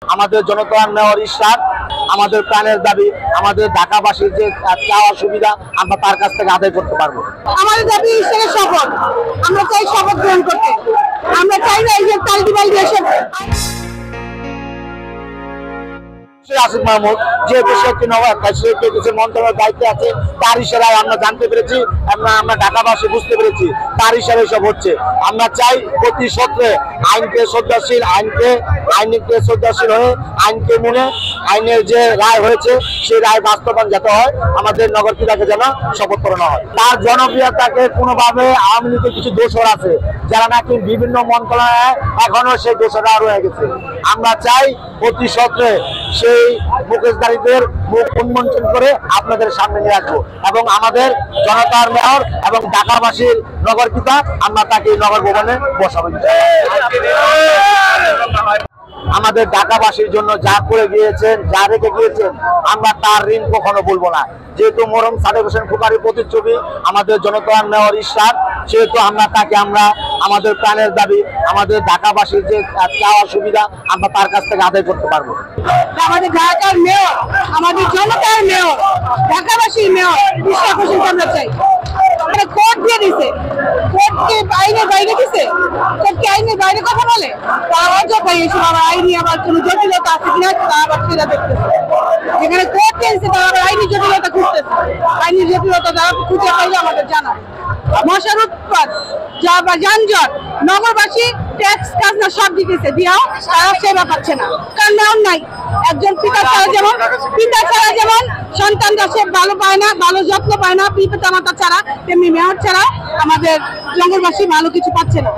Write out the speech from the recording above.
আমাদের জনতার নেওয়ার ইশরাক, আমাদের প্রাণের দাবি, আমাদের ঢাকাবাসীর যে চাওয়ার সুবিধা আমরা তার কাছ থেকে আদায় করতে পারবো। আমাদের দাবি ইশরাকের শপথ, আমরা চাই শপথ গ্রহণ করতে। আমরা চাই না এই যে তালদিবাল দিয়ে আসিফ মাহমুদ যেহেতু সে একটি কিছু মন্ত্রণালয়ের দায়িত্বে আছে, তার ইশারায় আমরা জানতে পেরেছি, আমরা ঢাকাবাসী বুঝতে পেরেছি তার ইশারায় সব হচ্ছে। আমরা চাই প্রতি সূত্রে আইনকে শ্রদ্ধাশীল, আইনকে শ্রদ্ধাশীল হয়ে আইনকে মেনে আইনের যে রায় হয়েছে সেই রায় বাস্তবায়ন যাতে হয়, আমাদের নগরপিতাকে যেন শপথ করানো হয়। তার জনপ্রিয়তাকে কোনোভাবে আওয়ামী লীগের কিছু দোষর আছে যারা নাকি বিভিন্ন মন্ত্রণালয়ে এখনো সেই দোষরা রয়ে গেছে। আমরা চাই প্রতি সূত্রে সেই মুখোশধারীদের মুখ উন্মোচন করে আপনাদের সামনে নিয়ে আসবো এবং আমাদের জনতার মেয়র এবং ঢাকাবাসীর নগরপিতা আমরা তাকে নগর ভবনে বসাবো। আমাদের ঢাকাবাসীর জন্য যা করে গিয়েছেন, যা রেখে গিয়েছেন, আমরা তার ঋণ কখনো বলবো না। যেহেতু মরহুম সাদেক হোসেন খোকারীর প্রতিচ্ছবি আমাদের জনতার নেওয়ার ইশরাক, সেহেতু আমরা আমাদের প্রাণের দাবি, আমাদের ঢাকাবাসীর যে চাওয়ার সুবিধা আমরা তার কাছ থেকে আদায় করতে পারবো। আমাদের ঢাকার মেয়র, আমাদের জনতার মেয়র, ঢাকাবাসীর মেয়র ইশরাক হোসেনকে আমরা চাই। মানে কোর্ট দিয়ে দিছে, কোর্টকে আইনের বাইরে দিছে, কোর্টকে আইনের বাইরে কথা বলে, তারা অযথাই এসে আবার আইনি আবার কোনো জটিলতা আছে কিনা তা আবার সেটা দেখতেছে। যেখানে কোর্ট দিয়েছে তারা আবার আইনি জটিলতা খুঁজতেছে, আইনি জটিলতা তারা খুঁজে পাইলে আমাদের জানা। মশার উৎপাত, যানজট, নগরবাসী ট্যাক্স খাজনা সব দিতেছে, দিয়াও তারা সেবা পাচ্ছে না, কারণ মেয়র নাই। একজন পিতা ছাড়া যেমন সন্তানরা সে ভালো পায় না, ভালো যত্ন পায় না পিতা মাতা ছাড়া, তেমনি মেয়র ছাড়া আমাদের নগরবাসী ভালো কিছু পাচ্ছে না।